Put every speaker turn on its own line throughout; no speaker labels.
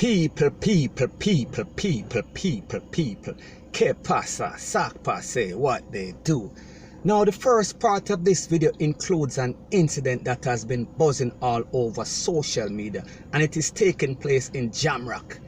People. Que pasa, sac passe, what they do. Now the first part of this video includes an incident that has been buzzing all over social media, and it is taking place in Jamrock.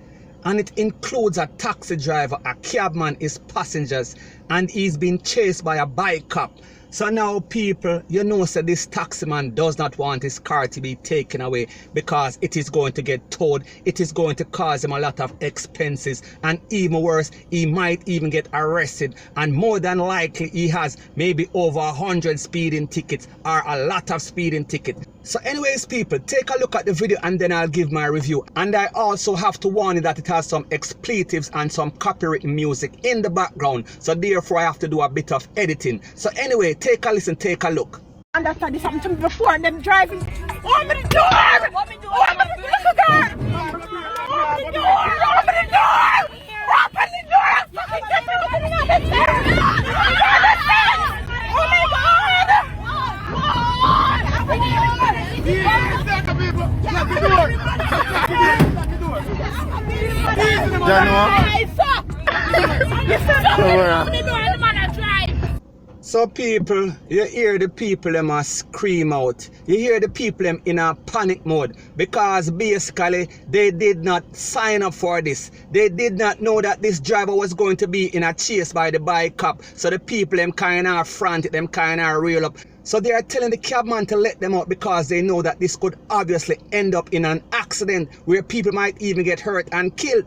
And it includes a taxi driver, a cabman, his passengers, and he's been chased by a bike cop. So now people, you know, so this taxi man does not want his car to be taken away because it is going to get towed. It is going to cause him a lot of expenses, and even worse, he might even get arrested, and more than likely he has maybe over 100 speeding tickets or a lot of speeding tickets. So anyways people, take a look at the video and then I'll give my review. And I also have to warn you that it has some expletives and some copyrighted music in the background, so therefore I have to do a bit of editing. So anyway, take a listen, take a look.
Understand this happened to me before, and them driving. Open the door! Open the door! Open the door! Open the door! Open the door! Fucking get me opening up the stairs! Oh my God!
So people, you hear the people them a scream out. You hear the people them in a panic mode because basically they did not sign up for this. They did not know that this driver was going to be in a chase by the bike cop. So the people them kind of frantic, them kind of reel up. So they are telling the cabman to let them out because they know that this could obviously end up in an accident where people might even get hurt and killed.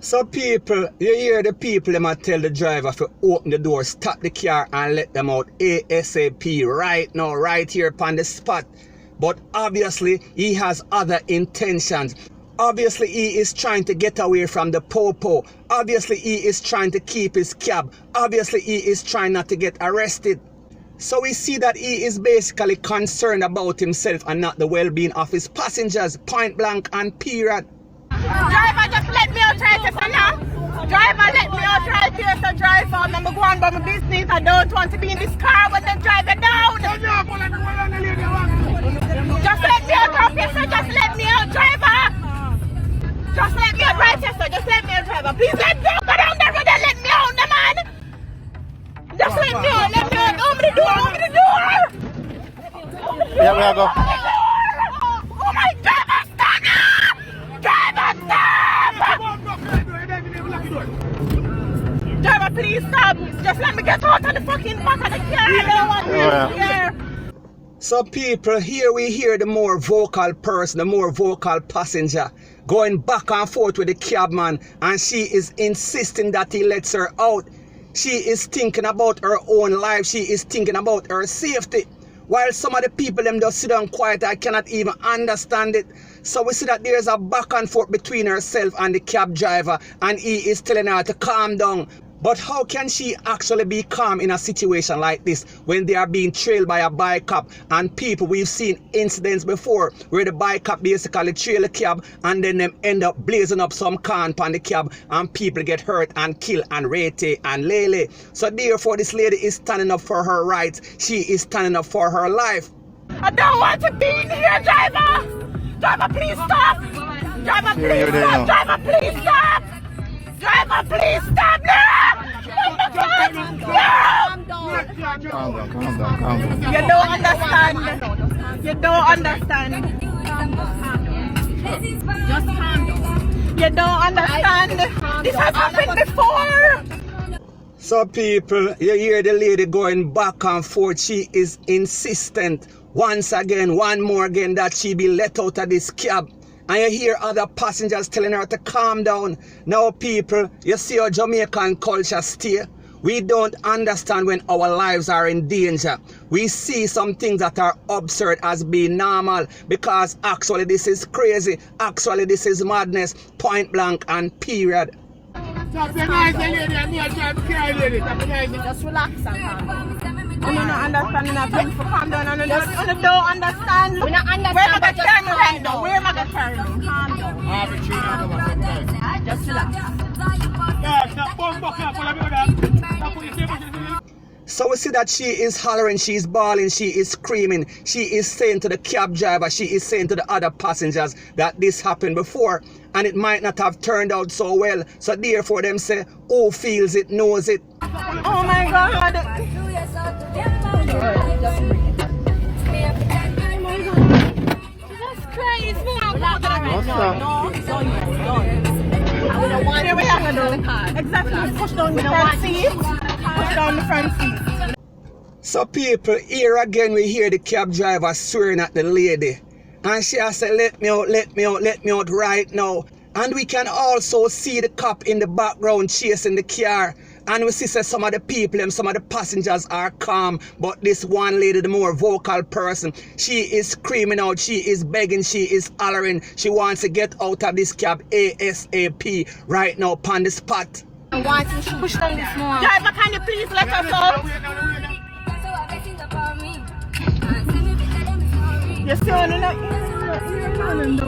So people, you hear the people them tell the driver to open the door, stop the car and let them out ASAP right now, right here upon the spot. But obviously he has other intentions. Obviously he is trying to get away from the popo. Obviously he is trying to keep his cab. Obviously he is trying not to get arrested. So we see that he is basically concerned about himself and not the well-being of his passengers, point blank and period.
Driver, just let me out right here, now. Driver, let me out right here, so driver. I'm going on about my business. I don't want to be in this car when they drive it down. Just let me out right here, sir. Just let me out, driver. Just let me out right here, sir. Just let me out, driver. Please let me out. Go down the road and let me out, man. Just let me out, let me out. Open the door, open the door.
Yeah, we go.
Oh my God, stop! Driver, stop! Driver, please stop. Just let me get out of the fucking back of the car. I don't want to be here.
So people, here we hear the more vocal person, the more vocal passenger going back and forth with the cabman, and she is insisting that he lets her out. She is thinking about her own life. She is thinking about her safety. While some of the people them just sit down quiet, I cannot even understand it. So we see that there's a back and forth between herself and the cab driver, and he is telling her to calm down. But how can she actually be calm in a situation like this when they are being trailed by a bike cop? And people, we've seen incidents before where the bike cop basically trail a cab and then them end up blazing up some can on the cab and people get hurt and killed and rate and lele. So therefore this lady is standing up for her rights. She is standing up for her life.
I don't want to be in here, driver. Driver, please stop. Driver, please stop. Driver, please stop. Driver, please stop now!
Calm down.
You don't understand. You don't understand. Just calm down. You don't understand. This has happened before.
So people, you hear the lady going back and forth. She is insistent once again, one more again, that she be let out of this cab. And you hear other passengers telling her to calm down. Now people, you see how Jamaican culture stay. We don't understand when our lives are in danger. We see some things that are absurd as being normal because actually this is crazy. Actually this is madness, point blank and period.
Just relax and calm down. and I tell you to calm down and I don't understand.
We don't understand.
Where am I
but
going to
just
turn me
calm
right now?
down.
Where am I going to turn me?
Calm down. Just relax.
So we see that she is hollering, she is bawling, she is screaming, she is saying to the cab driver, she is saying to the other passengers that this happened before and it might not have turned out so well. So therefore them say, who feels it knows it.
Oh my God. That's crazy. Here we have to do. Exactly. Push down the front seat. Push down the front seat.
So people, here again we hear the cab driver swearing at the lady. And she has said, let me out, let me out, let me out right now. And we can also see the cop in the background chasing the car. And we see some of the people and some of the passengers are calm. But this one lady, the more vocal person, she is screaming out, she is begging, she is hollering. She wants to get out of this cab ASAP right now upon the spot.
I want to push down this one.
Driver, can you please let us out? You see what I know?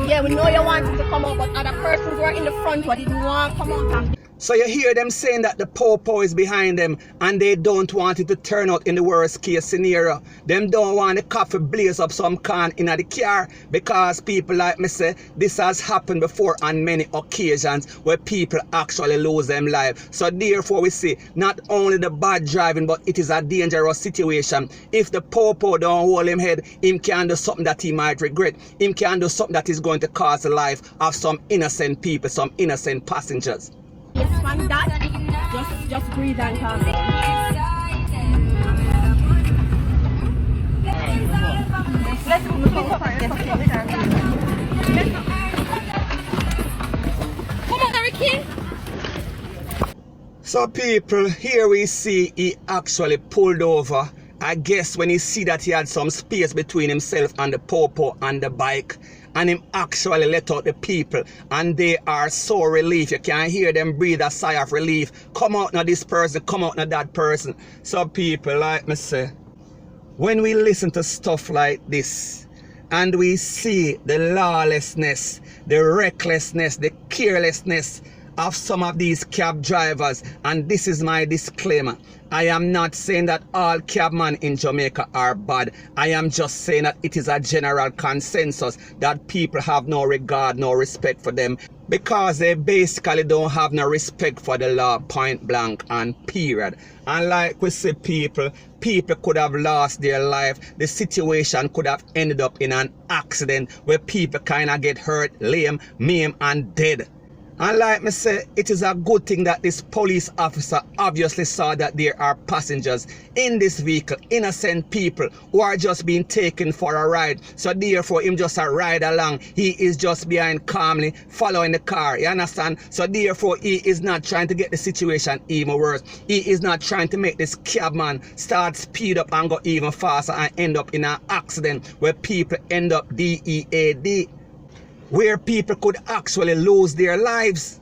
Yeah, we know you wanted to come out, but other persons were in the front who didn't want to come out.
So you hear them saying that the popo is behind them and they don't want it to turn out in the worst case scenario. Them don't want the cop to blaze up some can in the car because people like me say this has happened before on many occasions where people actually lose them life. So therefore we see not only the bad driving but it is a dangerous situation. If the popo don't hold him head, him can do something that he might regret. Him can do something that is going to cause the life of some innocent people, some innocent passengers.
Yes, man, that. Just breathe and calm down.
Let's move on.
Come on, Hurricane.
So people, here we see he actually pulled over. I guess when he see that he had some space between himself and the popo and the bike. And him actually let out the people. And they are so relieved. You can hear them breathe a sigh of relief. Come out now this person, come out now that person. So people, like me say, when we listen to stuff like this, and we see the lawlessness, the recklessness, the carelessness of some of these cab drivers, and this is my disclaimer. I am not saying that all cabmen in Jamaica are bad. I am just saying that it is a general consensus that people have no regard, no respect for them because they basically don't have no respect for the law, point blank and period. And like we say, people could have lost their life. The situation could have ended up in an accident where people kind of get hurt, lame, maim and dead. And like me say, it is a good thing that this police officer obviously saw that there are passengers in this vehicle, innocent people who are just being taken for a ride. So therefore, him just a ride along. He is just behind calmly following the car. You understand? So therefore, he is not trying to get the situation even worse. He is not trying to make this cabman start speed up and go even faster and end up in an accident where people end up dead. Where people could actually lose their lives.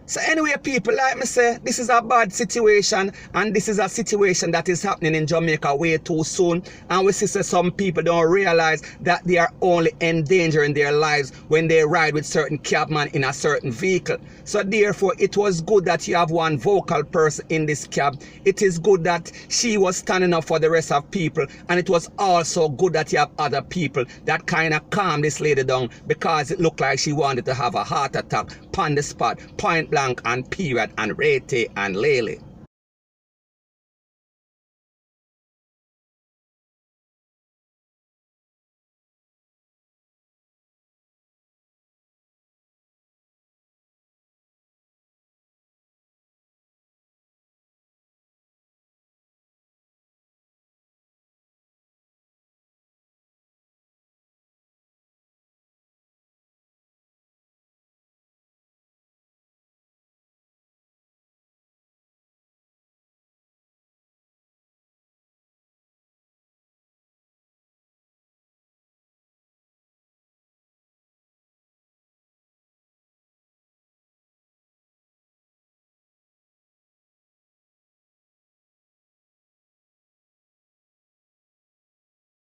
So anyway, people, like me say, this is a bad situation and this is a situation that is happening in Jamaica way too soon. And we see some people don't realize that they are only endangering their lives when they ride with certain cabmen in a certain vehicle. So therefore, it was good that you have one vocal person in this cab. It is good that she was standing up for the rest of people. And it was also good that you have other people that kind of calmed this lady down because it looked like she wanted to have a heart attack on the spot, point blank and period and rete and lele.